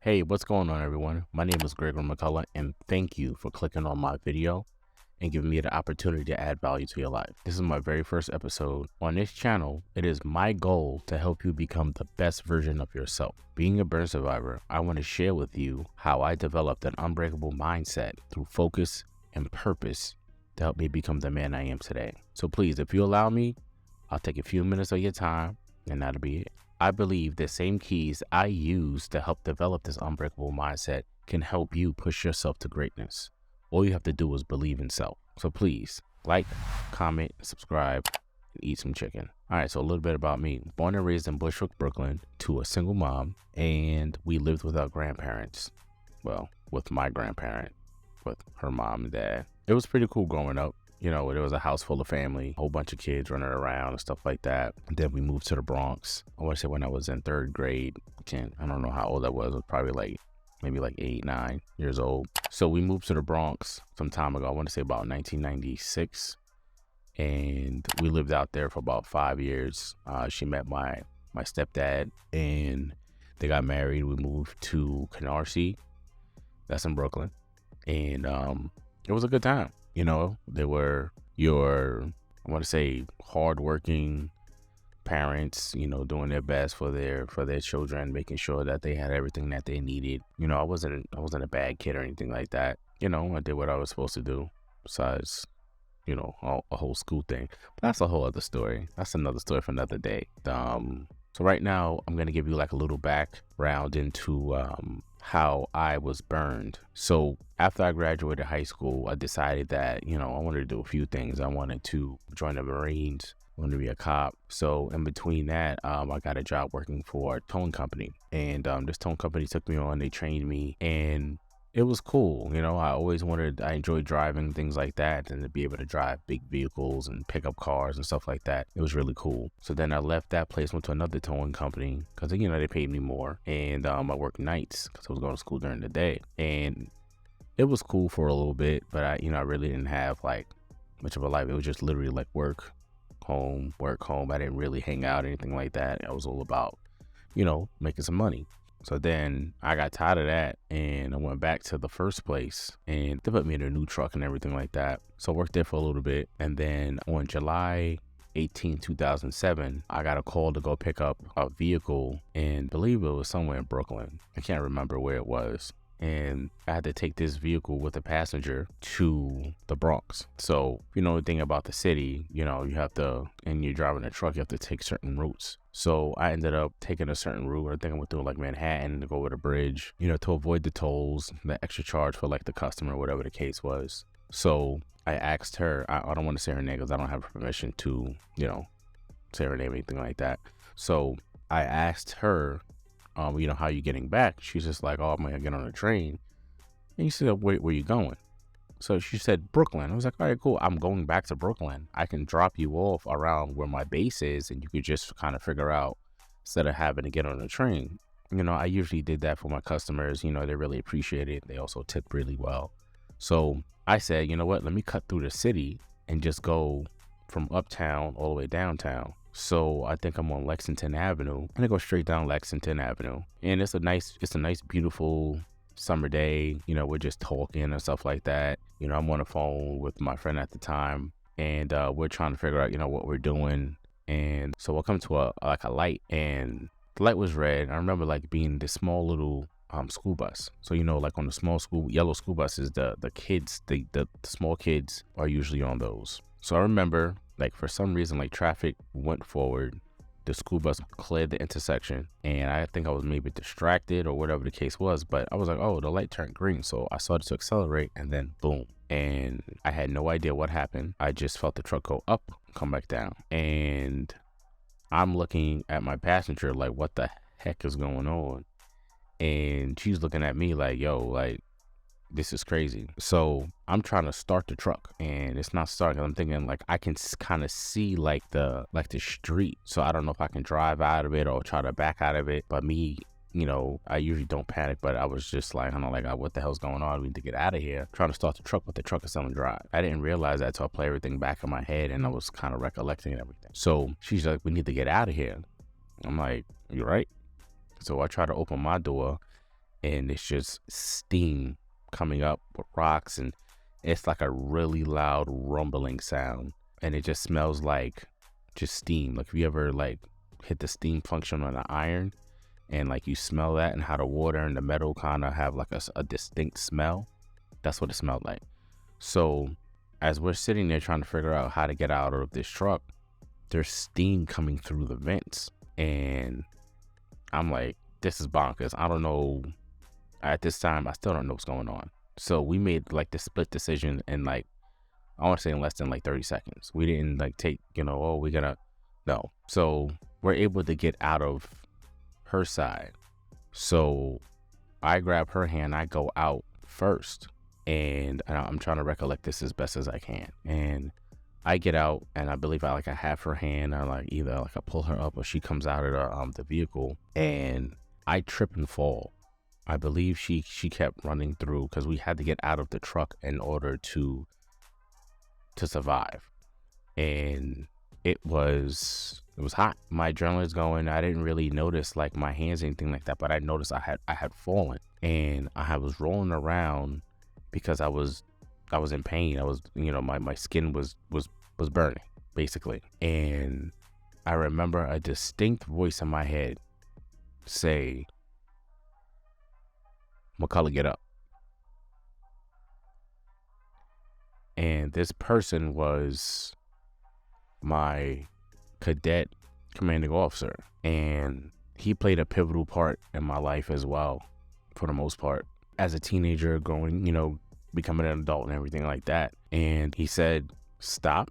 Hey, what's going on, everyone? My name is Gregory McCullough, and thank you for clicking on my video and giving me the opportunity to add value to your life. This is my very first episode. On this channel, it is my goal to help you become the best version of yourself. Being a burn survivor, I want to share with you how I developed an unbreakable mindset through focus and purpose to help me become the man I am today. So please, if you allow me, I'll take a few minutes of your time, and that'll be it. I believe the same keys I use to help develop this unbreakable mindset can help you push yourself to greatness. All you have to do is believe in self. So please like, comment, subscribe, and eat some chicken. All right, so a little bit about me. Born and raised in Bushwick, Brooklyn, to a single mom, and we lived with our grandparents. Well, with my grandparent, with her mom and dad. It was pretty cool growing up. You know, there was a house full of family, a whole bunch of kids running around and stuff like that. And then we moved to the Bronx. I want to say when I was in third grade. I don't know how old I was. It was probably maybe 8, 9 years old. So we moved to the Bronx some time ago. I want to say about 1996. And we lived out there for about 5 years. She met my stepdad and they got married. We moved to Canarsie. That's in Brooklyn. And it was a good time. You know, they were I want to say, hardworking parents, you know, doing their best for their children, making sure that they had everything that they needed. You know, I wasn't a bad kid or anything like that. You know, I did what I was supposed to do besides, you know, a whole school thing. But that's a whole other story. That's another story for another day. So right now I'm going to give you a little background into how I was burned. So after I graduated high school, I decided that, you know, I wanted to do a few things. I wanted to join the Marines, I wanted to be a cop. So in between that, I got a job working for a towing company. And this towing company took me on, they trained me, and it was cool. You know, I enjoyed driving, things like that, and to be able to drive big vehicles and pick up cars and stuff like that. It was really cool. So then I left that place, went to another towing company because, you know, they paid me more. And I worked nights because I was going to school during the day. And it was cool for a little bit, but I really didn't have much of a life. It was just literally work, home, work, home. I didn't really hang out or anything like that. I was all about, you know, making some money. So then I got tired of that and I went back to the first place and they put me in a new truck and everything like that. So I worked there for a little bit. And then on July 18, 2007, I got a call to go pick up a vehicle, and I believe it was somewhere in Brooklyn. I can't remember where it was. And I had to take this vehicle with a passenger to the Bronx. So, you know, the thing about the city, you know, and you're driving a truck, you have to take certain routes. So I ended up taking a certain route. I think I went through Manhattan to go over the bridge, you know, to avoid the tolls, the extra charge for the customer, whatever the case was. So I asked her, I don't want to say her name because I don't have permission to, you know, say her name or anything like that. So I asked her, you know, how you getting back? She's just like, oh, I'm gonna get on a train. And you said, where you going? So she said, Brooklyn. I was like, all right, cool. I'm going back to Brooklyn. I can drop you off around where my base is, and you could just kind of figure out instead of having to get on a train. You know, I usually did that for my customers. You know, they really appreciate it. They also tip really well. So I said, you know what? Let me cut through the city and just go from uptown all the way downtown. So I think I'm on Lexington Avenue, and I go straight down Lexington Avenue. And it's a nice, beautiful summer day. You know, we're just talking and stuff like that. You know, I'm on the phone with my friend at the time, and we're trying to figure out, you know, what we're doing. And so we'll come to a light, and the light was red. I remember being this small little school bus. So, you know, on the small yellow school buses, the kids, the small kids are usually on those. So I remember for some reason, traffic went forward, the school bus cleared the intersection, and I think I was maybe distracted or whatever the case was, but I was like, oh, the light turned green. So I started to accelerate, and then boom. And I had no idea what happened. I just felt the truck go up, come back down. And I'm looking at my passenger what the heck is going on? And she's looking at me yo, this is crazy. So I'm trying to start the truck and it's not starting. I'm thinking I can kind of see the street. So I don't know if I can drive out of it or try to back out of it. But me, you know, I usually don't panic, but I was just I don't know, what the hell's going on? We need to get out of here. Trying to start the truck, but the truck is on drive. I didn't realize that until I play everything back in my head and I was kind of recollecting everything. So she's like, we need to get out of here. I'm like, you right? So I try to open my door and it's just steam coming up with rocks, and it's like a really loud rumbling sound, and it just smells like just steam. Like if you ever like hit the steam function on an iron, and like you smell that, and how the water and the metal kind of have like a distinct smell, that's what it smelled like. So as we're sitting there trying to figure out how to get out of this truck, there's steam coming through the vents, and I'm like, this is bonkers. I don't know. At this time, I still don't know what's going on. So we made like the split decision in like, I want to say in less than like 30 seconds. We didn't like take, oh, we're gonna, no. So we're able to get out of her side. So I grab her hand, I go out first, and I'm trying to recollect this as best as I can. And I get out, and I believe I have her hand. I like either like I pull her up, or she comes out of the vehicle, and I trip and fall. I believe she kept running through because we had to get out of the truck in order to survive. And it was hot. My adrenaline's going. I didn't really notice like my hands or anything like that, but I noticed I had fallen, and I was rolling around because I was in pain. I was, my skin was burning basically. And I remember a distinct voice in my head say, McCullough, get up. And this person was my cadet commanding officer, and he played a pivotal part in my life as well, for the most part, as a teenager growing, becoming an adult and everything like that. And he said, stop.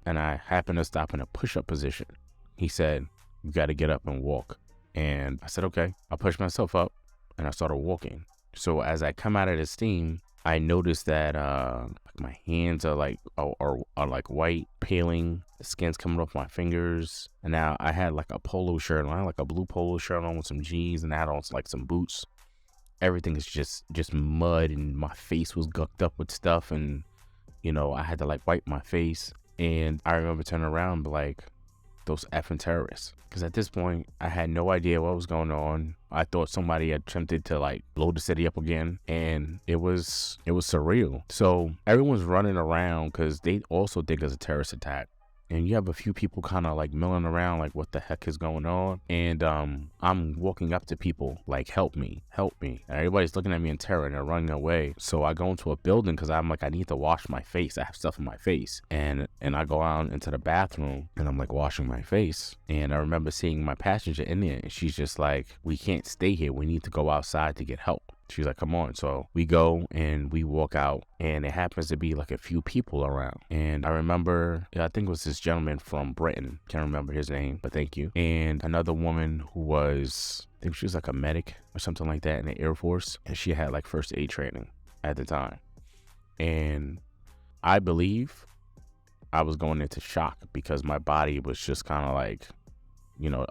And I happened to stop in a push-up position. He said, you got to get up and walk. And I said, okay. I pushed myself up and I started walking. So as I come out of the steam, I noticed that my hands are like white, paling. The skin's coming off my fingers. And now I had like a polo shirt on, like a blue polo shirt on with some jeans, and I had on like some boots. Everything is just mud, and my face was gucked up with stuff, and I had to like wipe my face. And I remember turning around like, those effing terrorists. Because at this point, I had no idea what was going on. I thought somebody had attempted to like blow the city up again, and it was surreal. So everyone's running around because they also think it's a terrorist attack. And you have a few people kind of like milling around like, what the heck is going on? And I'm walking up to people like, help me. And everybody's looking at me in terror, and they're running away. So I go into a building because I'm like, I need to wash my face. I have stuff in my face. And I go out into the bathroom, and I'm like washing my face. And I remember seeing my passenger in there, and she's just like, we can't stay here. We need to go outside to get help. She's like, come on. So we go and we walk out, and it happens to be like a few people around. And I remember, I think it was this gentleman from Britain. Can't remember his name, but thank you. And another woman who was, I think she was like a medic or something like that in the Air Force. And she had like first aid training at the time. And I believe I was going into shock because my body was just kind of like,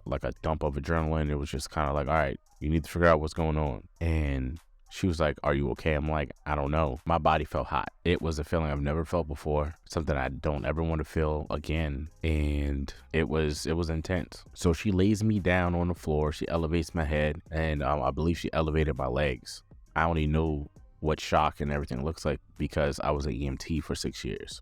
like a dump of adrenaline. It was just kind of like, all right, you need to figure out what's going on. And she was like, are you okay? I'm like, I don't know. My body felt hot. It was a feeling I've never felt before, something I don't ever want to feel again. And it was intense. So she lays me down on the floor. She elevates my head, and I believe she elevated my legs. I only know what shock and everything looks like because I was an EMT for 6 years.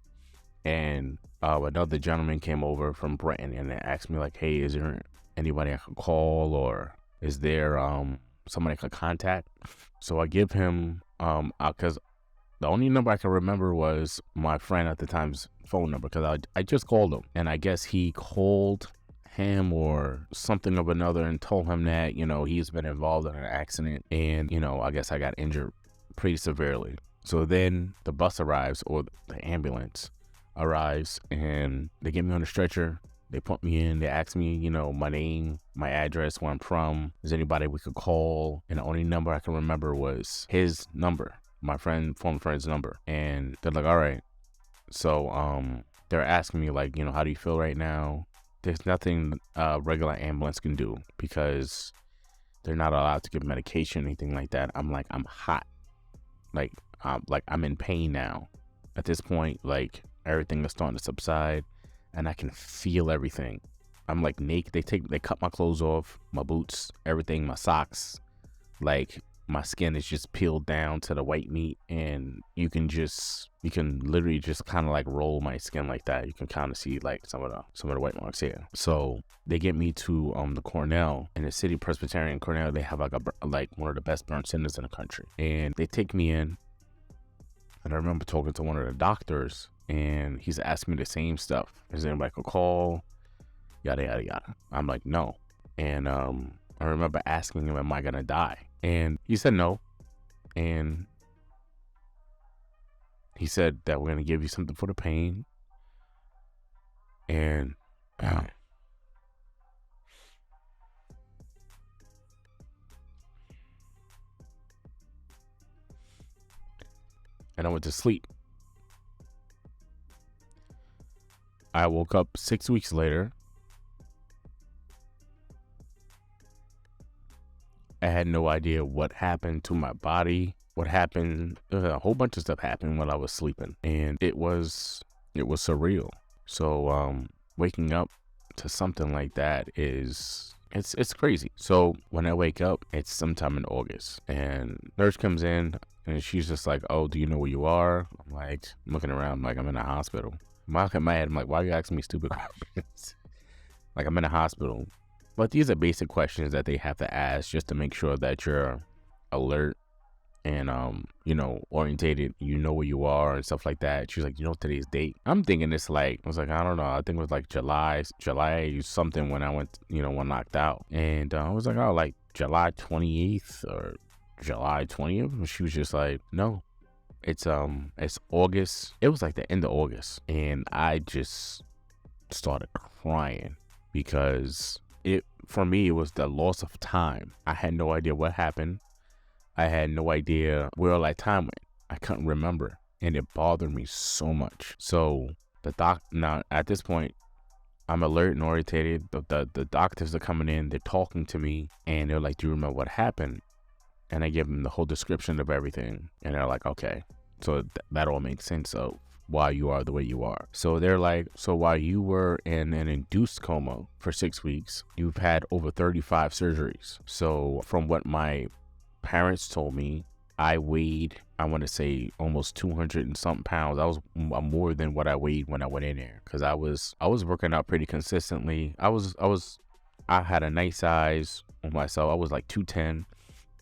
And another gentleman came over from Britain, and they asked me like, hey, is there anybody I could call, or is there somebody I could contact? So I give him, because the only number I can remember was my friend at the time's phone number, because I just called him, and I guess he called him or something of another and told him that, he's been involved in an accident, and, I guess I got injured pretty severely. So then the bus arrives, or the ambulance arrives, and they get me on the stretcher. They put me in. They ask me, my name, my address, where I'm from. Is anybody we could call? And the only number I can remember was his number, my former friend's number. And they're like, all right. So they're asking me like, how do you feel right now? There's nothing a regular ambulance can do because they're not allowed to give medication or anything like that. I'm like, I'm hot. Like I'm in pain now. At this point, like everything is starting to subside, and I can feel everything. I'm like naked. They cut my clothes off, my boots, everything, my socks. Like my skin is just peeled down to the white meat, and you can literally just kind of like roll my skin like that. You can kind of see like some of the white marks here. So they get me to the Cornell, in the City Presbyterian Cornell. They have like one of the best burn centers in the country, and they take me in. And I remember talking to one of the doctors, and he's asking me the same stuff. Is there like a call? Yada yada yada. I'm like, no. And I remember asking him, am I gonna die? And he said no. And he said that we're gonna give you something for the pain. And I went to sleep. I woke up 6 weeks later. I had no idea what happened to my body. What happened? A whole bunch of stuff happened while I was sleeping, and it was surreal. So waking up to something like that it's crazy. So when I wake up, it's sometime in August, and nurse comes in, and she's just like, oh, do you know where you are? I'm like, I'm looking around, like I'm in a hospital. In my head, I'm like, why are you asking me stupid questions? Like, I'm in a hospital. But these are basic questions that they have to ask just to make sure that you're alert and, orientated, you know where you are and stuff like that. She's like, you know today's date? I'm thinking it's like, I was like, I don't know. I think it was like July something when I went, when knocked out. And I was like, oh, like July 28th or July 20th. And she was just like, no, it's August. It was like the end of August. And I just started crying because for me, it was the loss of time. I had no idea what happened. I had no idea where all that time went. I couldn't remember, and it bothered me so much. So now at this point, I'm alert and orientated. The doctors are coming in, they're talking to me, and they're like, do you remember what happened? And I give them the whole description of everything, and they're like, okay. So that all makes sense of why you are the way you are. So they're like, so while you were in an induced coma for 6 weeks, you've had over 35 surgeries. So from what my parents told me, I weighed, I want to say almost 200 and something pounds. I was more than what I weighed when I went in there, because I was working out pretty consistently. I had a nice size on myself. I was like 210.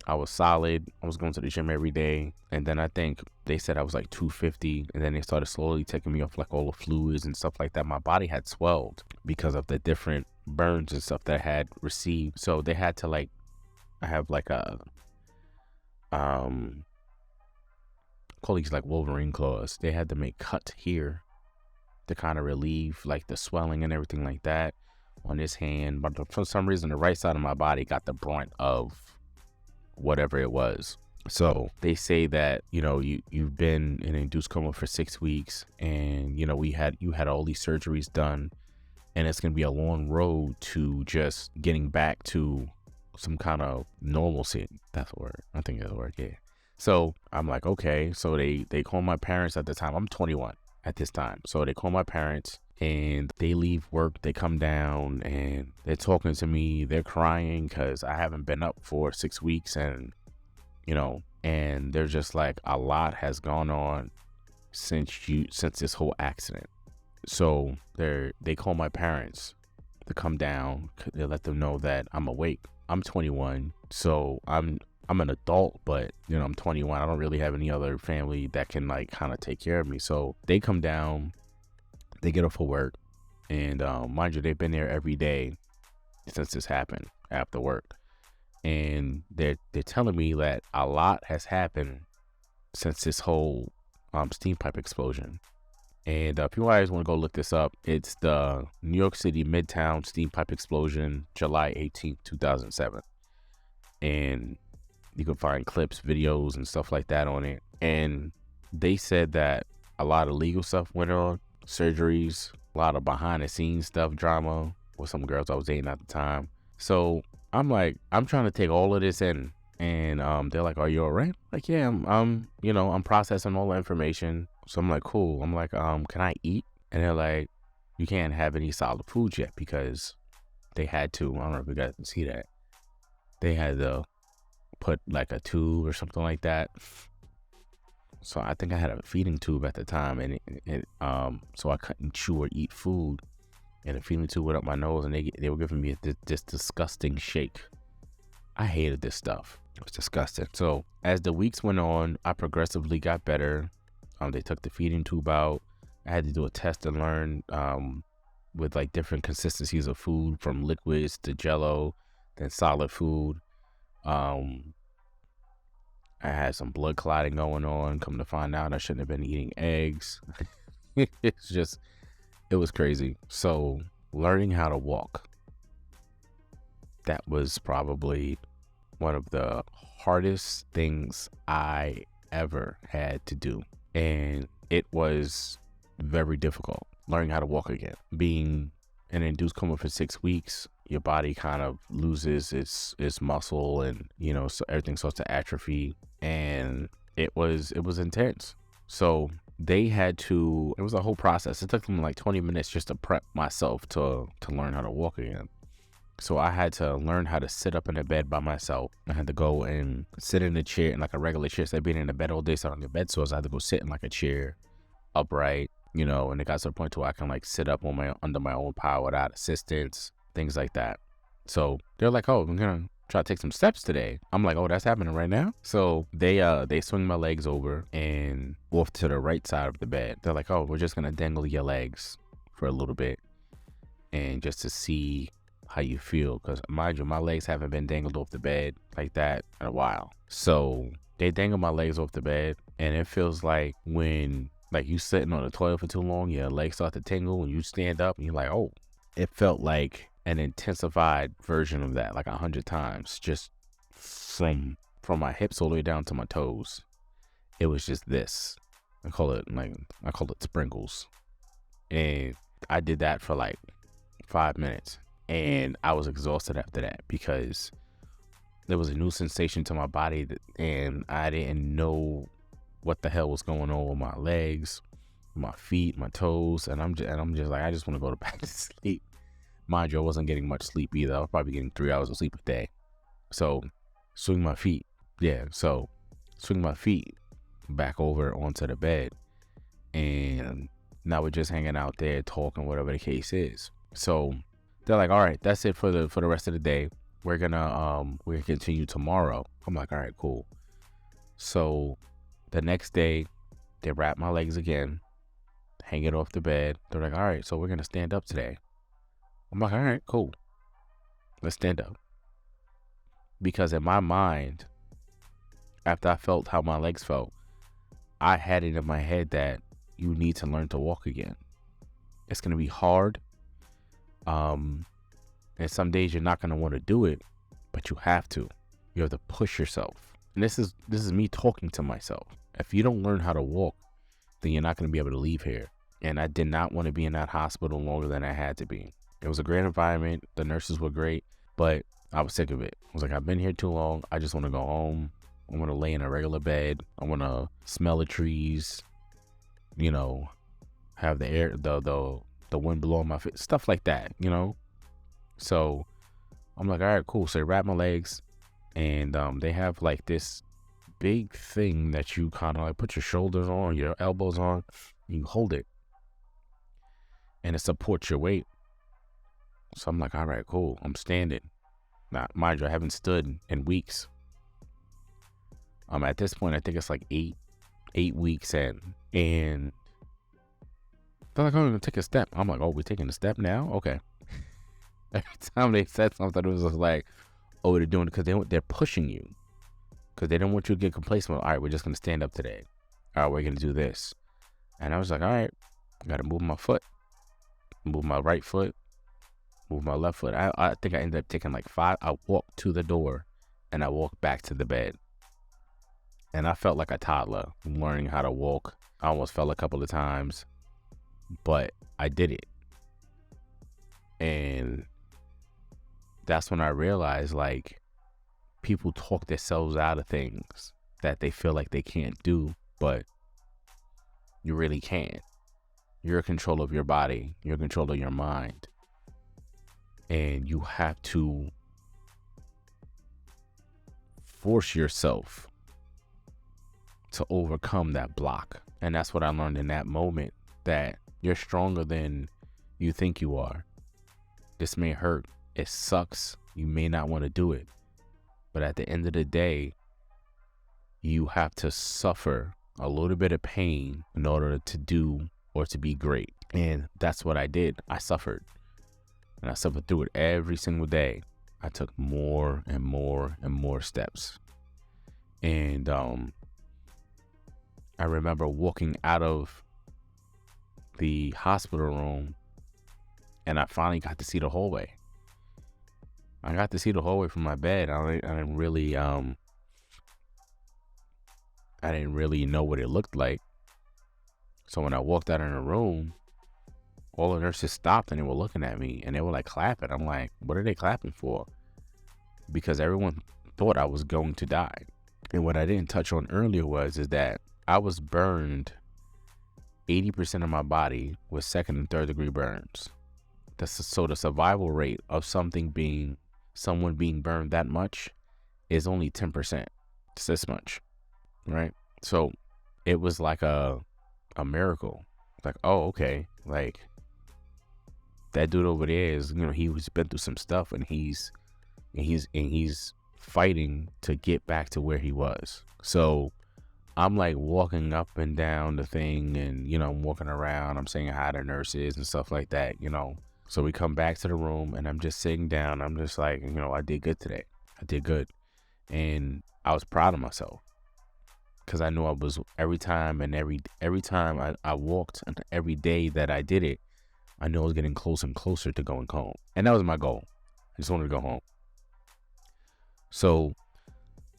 I was solid. I was going to the gym every day. And then I think they said I was like 250. And then they started slowly taking me off like all the fluids and stuff like that. My body had swelled because of the different burns and stuff that I had received. So they had to I have like a, call these like Wolverine claws. They had to make cuts here to kind of relieve like the swelling and everything like that on this hand. But for some reason, the right side of my body got the brunt of whatever it was. So they say that, you've been in induced coma for 6 weeks, and you had all these surgeries done, and it's gonna be a long road to just getting back to some kind of normalcy. That's a word. I think that's a word. Yeah. So I'm like, okay. So they call my parents at the time. I'm 21 at this time. So they call my parents, and they leave work. They come down, and they're talking to me. They're crying because I haven't been up for 6 weeks, and and they're just like, a lot has gone on since this whole accident. So they call my parents to come down. They let them know that I'm awake. I'm 21, so I'm an adult, but I'm 21. I don't really have any other family that can kind of take care of me. So they come down. They get off of work, and mind you, they've been there every day since this happened after work, and they're telling me that a lot has happened since this whole steam pipe explosion. And if you guys want to go look this up, it's the New York City Midtown steam pipe explosion, July 18th, 2007, and you can find clips, videos, and stuff like that on it. And they said that a lot of legal stuff went on. Surgeries, a lot of behind the scenes stuff, drama with some girls I was dating at the time. So I'm trying to take all of this in, and they're like, are you all right? Like, yeah, I'm processing all the information. So I'm like, cool. I'm like, can I eat? And they're like, you can't have any solid food yet, because they had to, I don't know if you guys can see that, they had to put like a tube or something like that. So I think I had a feeding tube at the time, and so I couldn't chew or eat food, and the feeding tube went up my nose, and they were giving me this disgusting shake. I hated this stuff. It was disgusting. So as the weeks went on, I progressively got better. They took the feeding tube out. I had to do a test and learn with like different consistencies of food, from liquids to jello, then solid food. I had some blood clotting going on. Come to find out, I shouldn't have been eating eggs. It was crazy. So learning how to walk, that was probably one of the hardest things I ever had to do. And it was very difficult learning how to walk again. Being in an induced coma for 6 weeks, your body kind of loses its muscle, and so everything starts to atrophy, and it was intense. So they had to, it was a whole process. It took them like 20 minutes just to prep myself to learn how to walk again. So I had to learn how to sit up in the bed by myself. I had to go and sit in a chair, in like a regular chair. So I'd been in the bed all day, sat on the bed sores. I had to go sit in like a chair upright, and it got to the point to where I can like sit up under my own power without assistance, things like that. So they're like, oh, I'm gonna try to take some steps today. I'm like, oh, that's happening right now. So they swing my legs over and off to the right side of the bed. They're like, oh, we're just gonna dangle your legs for a little bit, and just to see how you feel, because mind you, my legs haven't been dangled off the bed like that in a while. So they dangle my legs off the bed, and it feels like when like you sitting on the toilet for too long, your legs start to tingle when you stand up, and you're like, oh, it felt like an intensified version of that, like 100 times, just from my hips all the way down to my toes. It was just this. I call it sprinkles. And I did that for like 5 minutes. And I was exhausted after that, because there was a new sensation to my body, and I didn't know what the hell was going on with my legs, my feet, my toes. And I'm just like, I just want to go back to sleep. Mind you, I wasn't getting much sleep either. I was probably getting 3 hours of sleep a day. So swing my feet back over onto the bed, and now we're just hanging out there talking, whatever the case is. So they're like, all right, that's it for the rest of the day. We're gonna continue tomorrow. I'm like, all right, cool. So the next day, they wrap my legs again, hang it off the bed. They're like, all right, so we're gonna stand up today. I'm like, all right, cool. Let's stand up. Because in my mind, after I felt how my legs felt, I had it in my head that you need to learn to walk again. It's gonna be hard. And some days you're not going to want to do it, but you have to. You have to push yourself. And this is me talking to myself. If you don't learn how to walk, then you're not going to be able to leave here. And I did not want to be in that hospital longer than I had to be. It was a great environment. The nurses were great, but I was sick of it. I was like, I've been here too long. I just want to go home. I want to lay in a regular bed. I want to smell the trees, have the air, the wind blowing my face, stuff like that, So I'm like, all right, cool. So they wrap my legs, and they have like this big thing that you kind of like put your shoulders on, your elbows on, and you hold it, and it supports your weight. So I'm like, all right, cool. I'm standing. Now, mind you, I haven't stood in weeks. At this point, I think it's like eight weeks in, and they're like, oh, we're gonna take a step. I'm like, oh, we're taking a step now? Okay. Every time they said something, it was just like, oh, they're doing it because they're pushing you. Because they don't want you to get complacent. All right, we're just going to stand up today. All right, we're going to do this. And I was like, all right, I got to move my foot. Move my right foot. Move my left foot. I think I ended up taking like 5. I walked to the door, and I walked back to the bed. And I felt like a toddler learning how to walk. I almost fell a couple of times, but I did it. And that's when I realized, like, people talk themselves out of things that they feel like they can't do, but you really can. You're in control of your body. You're in control of your mind. And you have to force yourself to overcome that block. And that's what I learned in that moment, that you're stronger than you think you are. This may hurt. It sucks. You may not want to do it. But at the end of the day, you have to suffer a little bit of pain in order to do or to be great. And that's what I did. I suffered. And I suffered through it every single day. I took more and more and more steps. And I remember walking out of the hospital room, and I finally got to see the hallway. I got to see the hallway from my bed. I didn't really know what it looked like. So when I walked out in the room, all the nurses stopped and they were looking at me and they were like clapping. I'm like, what are they clapping for? Because everyone thought I was going to die. And what I didn't touch on earlier is that I was burned 80% of my body with 2nd and 3rd degree burns. So the survival rate of someone being burned that much is only 10%. It's this much, right? So it was like a miracle. Like, oh, okay. Like, that dude over there is, he's been through some stuff, and he's fighting to get back to where he was. So I'm like walking up and down the thing, and I'm walking around, I'm saying hi to nurses and stuff like that, So we come back to the room, and I'm just sitting down. I'm just like, I did good today. I did good. And I was proud of myself, because I knew I was, every time I walked, and every day that I did it, I knew I was getting closer and closer to going home. And that was my goal. I just wanted to go home. So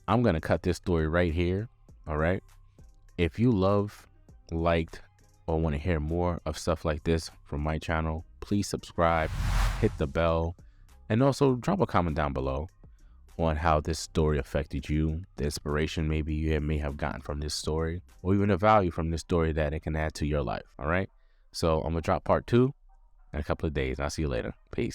I'm going to cut this story right here. All right. If you liked, or want to hear more of stuff like this from my channel, please subscribe, hit the bell, and also drop a comment down below on how this story affected you, the inspiration maybe you may have gotten from this story, or even the value from this story that it can add to your life. All right. So I'm going to drop part 2 in a couple of days. I'll see you later. Peace.